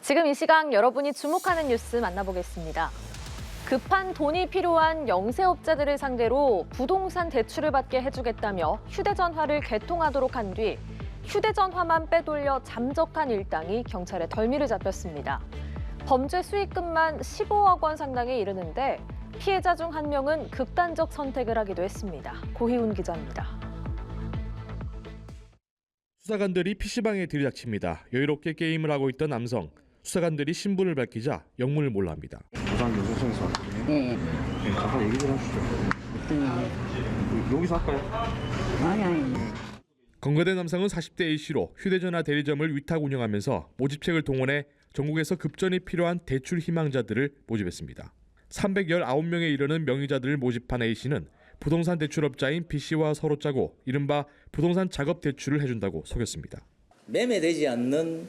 지금 이 시각 여러분이 주목하는 뉴스 만나보겠습니다. 급한 돈이 필요한 영세업자들을 상대로 부동산 대출을 받게 해주겠다며 휴대전화를 개통하도록 한 뒤 휴대전화만 빼돌려 잠적한 일당이 경찰에 덜미를 잡혔습니다. 범죄 수익금만 15억 원 상당에 이르는데 피해자 중 한 명은 극단적 선택을 하기도 했습니다. 고희운 기자입니다. 수사관들이 PC방에 들이닥칩니다. 여유롭게 게임을 하고 있던 남성. 수사관들이 신분을 밝히자 영문을 몰라합니다. 부산 교수선에서 왔거든요. 네. 네, 잠깐 얘기 좀 하시죠. 여기서 할까요? 아니. 검거된 남성은 40대 A씨로 휴대전화 대리점을 위탁 운영하면서 모집책을 동원해 전국에서 급전이 필요한 대출 희망자들을 모집했습니다. 319명에 이르는 명의자들을 모집한 A씨는 부동산 대출업자인 B씨와 서로 짜고 이른바 부동산 작업 대출을 해준다고 속였습니다. 매매되지 않는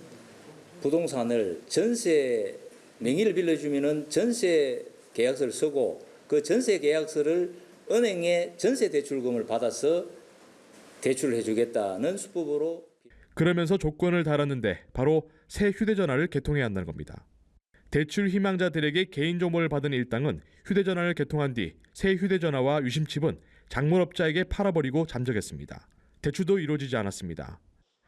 부동산을 전세 명의를 빌려주면은 전세 계약서를 쓰고 그 전세 계약서를 은행에 전세 대출금을 받아서 대출을 해주겠다는 수법으로. 그러면서 조건을 달았는데 바로 새 휴대전화를 개통해야 한다는 겁니다. 대출 희망자들에게 개인정보를 받은 일당은 휴대전화를 개통한 뒤 새 휴대전화와 유심칩은 작물업자에게 팔아버리고 잠적했습니다. 대출도 이루어지지 않았습니다.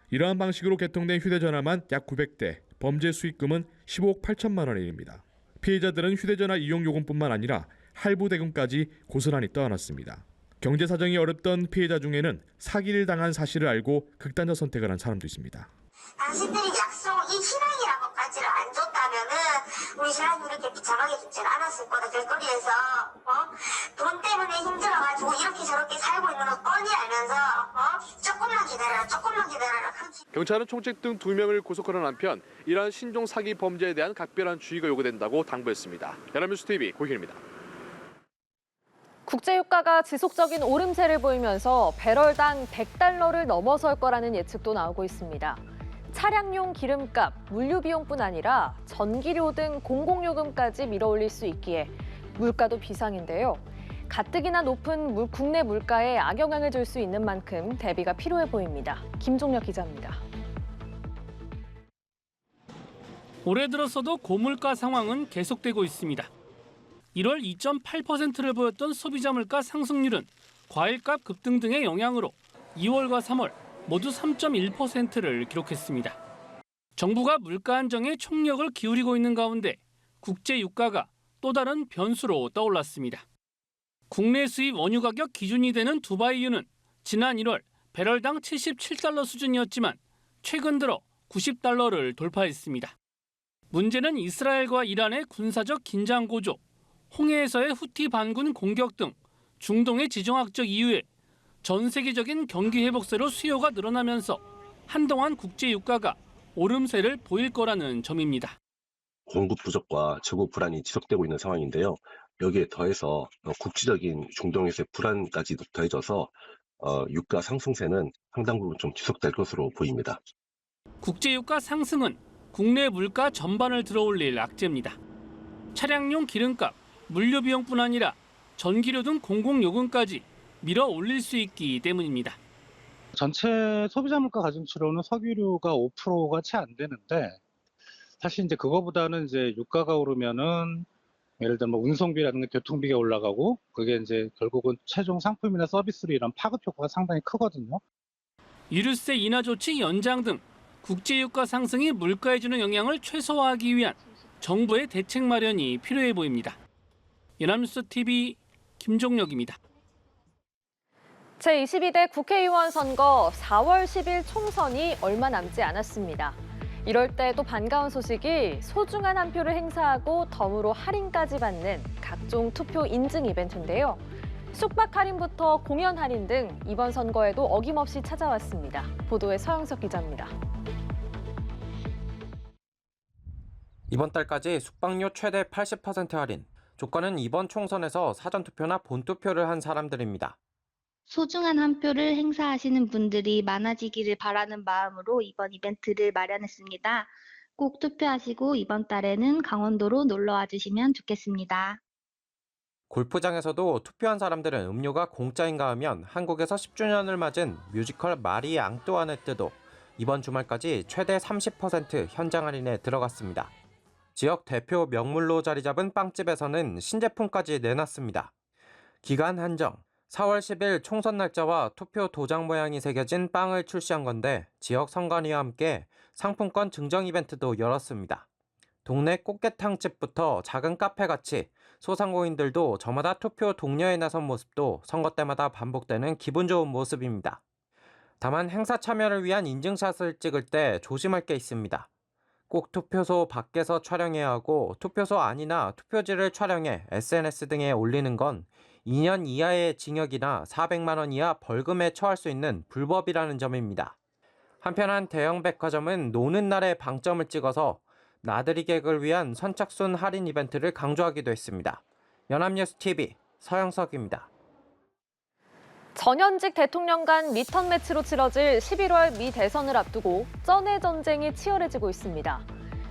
이러한 방식으로 개통된 휴대전화만 약 900대, 범죄 수익금은 15억 8천만 원입니다. 피해자들은 휴대전화 이용 요금뿐만 아니라 할부 대금까지 고스란히 떠안았습니다. 경제 사정이 어렵던 피해자 중에는 사기를 당한 사실을 알고 극단적 선택을 한 사람도 있습니다. 당신들이 약속이 희망이라고까지를 안 줬다면은 우리 신랑이 이렇게 비참하게 죽지는 않았을 거다. 길거리에서 돈 때문에 힘들어가지고 이렇게 저렇게 살고 있는 거 뻔히 알면서 조금만 기다려라. 경찰은 총책 등 2명을 고소하는 한편 이러한 신종 사기 범죄에 대한 각별한 주의가 요구된다고 당부했습니다. 연합뉴스 TV 고희입니다. 국제유가가 지속적인 오름세를 보이면서 배럴당 100달러를 넘어설 거라는 예측도 나오고 있습니다. 차량용 기름값, 물류비용뿐 아니라 전기료 등 공공요금까지 밀어올릴 수 있기에 물가도 비상인데요. 가뜩이나 높은 국내 물가에 악영향을 줄 수 있는 만큼 대비가 필요해 보입니다. 김종혁 기자입니다. 올해 들어서도 고물가 상황은 계속되고 있습니다. 1월 2.8%를 보였던 소비자 물가 상승률은 과일값 급등 등의 영향으로 2월과 3월 모두 3.1%를 기록했습니다. 정부가 물가 안정에 총력을 기울이고 있는 가운데 국제 유가가 또 다른 변수로 떠올랐습니다. 국내 수입 원유 가격 기준이 되는 두바이유는 지난 1월 배럴당 77달러 수준이었지만 최근 들어 90달러를 돌파했습니다. 문제는 이스라엘과 이란의 군사적 긴장 고조, 홍해에서의 후티 반군 공격 등 중동의 지정학적 이유에 전 세계적인 경기 회복세로 수요가 늘어나면서 한동안 국제 유가가 오름세를 보일 거라는 점입니다. 공급 부족과 재고 불안이 지속되고 있는 상황인데요. 여기에 더해서 국지적인 중동에서의 불안까지 더해져서 유가 상승세는 상당 부분 좀 지속될 것으로 보입니다. 국제 유가 상승은 국내 물가 전반을 들어올릴 악재입니다. 차량용 기름값, 물류 비용뿐 아니라 전기료 등 공공요금까지 밀어 올릴 수 있기 때문입니다. 전체 소비자 물가 가중치로는 석유류가 5%가 채 안 되는데 사실 이제 그거보다는 이제 유가가 오르면은 예를 들면 운송비라든가 교통비가 올라가고 그게 이제 결국은 최종 상품이나 서비스로 이런 파급 효과가 상당히 크거든요. 유류세 인하 조치 연장 등 국제 유가 상승이 물가에 주는 영향을 최소화하기 위한 정부의 대책 마련이 필요해 보입니다. 연합뉴스 TV 김종혁입니다. 제22대 국회의원 선거 4월 10일 총선이 얼마 남지 않았습니다. 이럴 때 또 반가운 소식이 소중한 한 표를 행사하고 덤으로 할인까지 받는 각종 투표 인증 이벤트인데요. 숙박 할인부터 공연 할인 등 이번 선거에도 어김없이 찾아왔습니다. 보도에 서영석 기자입니다. 이번 달까지 숙박료 최대 80% 할인. 조건은 이번 총선에서 사전투표나 본투표를 한 사람들입니다. 소중한 한 표를 행사하시는 분들이 많아지기를 바라는 마음으로 이번 이벤트를 마련했습니다. 꼭 투표하시고 이번 달에는 강원도로 놀러와 주시면 좋겠습니다. 골프장에서도 투표한 사람들은 음료가 공짜인가 하면 한국에서 10주년을 맞은 뮤지컬 마리 앙뚜아네트도 이번 주말까지 최대 30% 현장 할인에 들어갔습니다. 지역 대표 명물로 자리 잡은 빵집에서는 신제품까지 내놨습니다. 기간 한정, 4월 10일 총선 날짜와 투표 도장 모양이 새겨진 빵을 출시한 건데 지역 선관위와 함께 상품권 증정 이벤트도 열었습니다. 동네 꽃게탕집부터 작은 카페같이 소상공인들도 저마다 투표 독려에 나선 모습도 선거 때마다 반복되는 기분 좋은 모습입니다. 다만 행사 참여를 위한 인증샷을 찍을 때 조심할 게 있습니다. 꼭 투표소 밖에서 촬영해야 하고 투표소 안이나 투표지를 촬영해 SNS 등에 올리는 건 2년 이하의 징역이나 400만 원 이하 벌금에 처할 수 있는 불법이라는 점입니다. 한편 한 대형 백화점은 노는 날에 방점을 찍어서 나들이 객을 위한 선착순 할인 이벤트를 강조하기도 했습니다. 연합뉴스TV 서영석입니다. 전현직 대통령 간 리턴 매치로 치러질 11월 미 대선을 앞두고 쩐의 전쟁이 치열해지고 있습니다.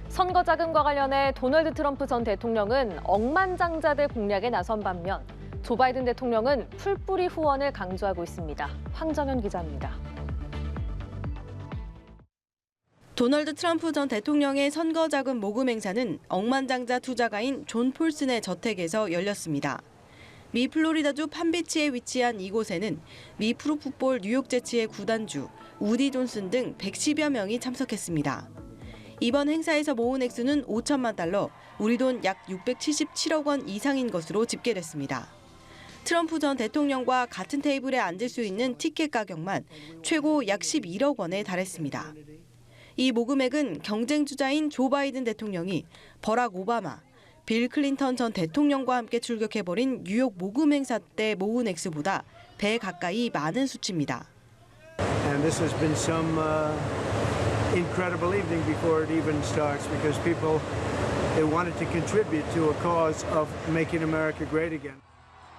선거 자금과 관련해 도널드 트럼프 전 대통령은 억만장자들 공략에 나선 반면 조 바이든 대통령은 풀뿌리 후원을 강조하고 있습니다. 황정현 기자입니다. 도널드 트럼프 전 대통령의 선거 자금 모금 행사는 억만장자 투자가인 존 폴슨의 저택에서 열렸습니다. 미 플로리다주 판비치에 위치한 이곳에는 미 프로풋볼 뉴욕 제츠의 구단주 우디 존슨 등 110여 명이 참석했습니다. 이번 행사에서 모은 액수는 5천만 달러, 우리 돈 약 677억 원 이상인 것으로 집계됐습니다. 트럼프 전 대통령과 같은 테이블에 앉을 수 있는 티켓 가격만 최고 약 11억 원에 달했습니다. 이 모금액은 경쟁 주자인 조 바이든 대통령이 버락 오바마, 빌 클린턴 전 대통령과 함께 출격해버린 뉴욕 모금 행사 때 모은 액수보다 배 가까이 많은 수치입니다. And this has been some incredible evening before it even starts because people they wanted to contribute to a cause of making America great again.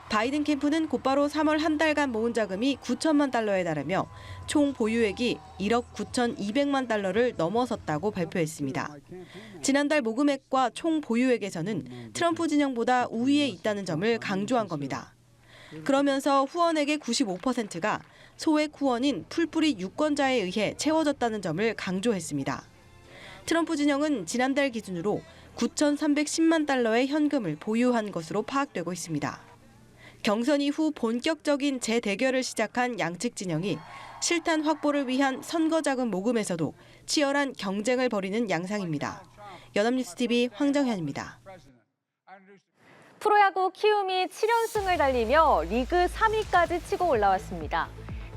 바이든 캠프는 곧바로 3월 한 달간 모은 자금이 9천만 달러에 달하며 총 보유액이 1억 9,200만 달러를 넘어섰다고 발표했습니다. 지난달 모금액과 총 보유액에서는 트럼프 진영보다 우위에 있다는 점을 강조한 겁니다. 그러면서 후원액의 95%가 소액 후원인 풀뿌리 유권자에 의해 채워졌다는 점을 강조했습니다. 트럼프 진영은 지난달 기준으로 9,310만 달러의 현금을 보유한 것으로 파악되고 있습니다. 경선 이후 본격적인 재대결을 시작한 양측 진영이 실탄 확보를 위한 선거 자금 모금에서도 치열한 경쟁을 벌이는 양상입니다. 연합뉴스TV 황정현입니다. 프로야구 키움이 7연승을 달리며 리그 3위까지 치고 올라왔습니다.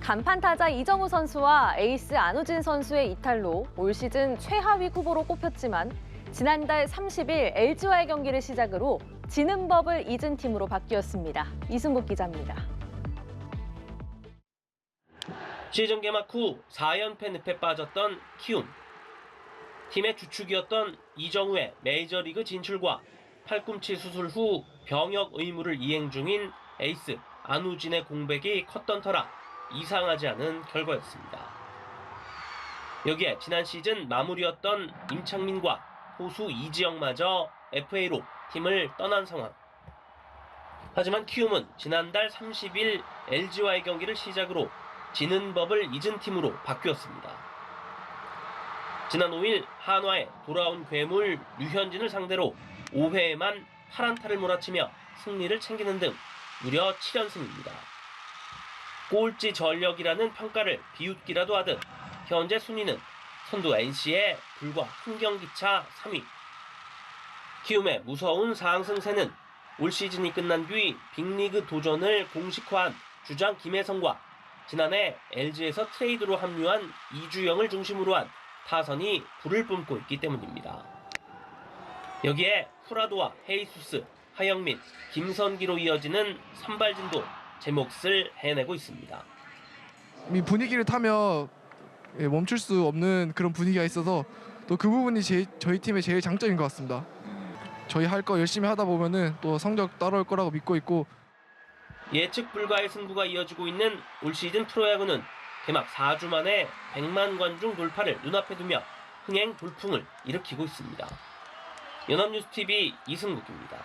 간판 타자 이정우 선수와 에이스 안우진 선수의 이탈로 올 시즌 최하위 후보로 꼽혔지만 지난달 30일 LG와의 경기를 시작으로 지는 법을 잊은 팀으로 바뀌었습니다. 이승국 기자입니다. 시즌 개막 후 4연패 늪에 빠졌던 키움. 팀의 주축이었던 이정우의 메이저리그 진출과 팔꿈치 수술 후 병역 의무를 이행 중인 에이스 안우진의 공백이 컸던 터라 이상하지 않은 결과였습니다. 여기에 지난 시즌 마무리였던 임창민과 포수 이지영마저 FA로 팀을 떠난 상황. 하지만 키움은 지난달 30일 LG와의 경기를 시작으로 지는 법을 잊은 팀으로 바뀌었습니다. 지난 5일 한화에 돌아온 괴물 류현진을 상대로 5회에만 8안타를 몰아치며 승리를 챙기는 등 무려 7연승입니다. 꼴찌 전력이라는 평가를 비웃기라도 하듯 현재 순위는 선두 NC의 불과 한 경기 차 3위. 키움의 무서운 상승세는 올 시즌이 끝난 뒤 빅리그 도전을 공식화한 주장 김혜성과 지난해 LG에서 트레이드로 합류한 이주영을 중심으로 한 타선이 불을 뿜고 있기 때문입니다. 여기에 후라도와 헤이수스, 하영민, 김선기로 이어지는 선발진도 제 몫을 해내고 있습니다. 이 분위기를 타면 멈출 수 없는 그런 분위기가 있어서 또 그 부분이 저희 팀의 제일 장점인 것 같습니다. 저희 할 거 열심히 하다 보면은 또 성적 따라올 거라고 믿고 있고 예측 불가의 승부가 이어지고 있는 올 시즌 프로야구는 개막 4주 만에 100만 관중 돌파를 눈앞에 두며 흥행 돌풍을 일으키고 있습니다. 연합뉴스TV 이승국입니다.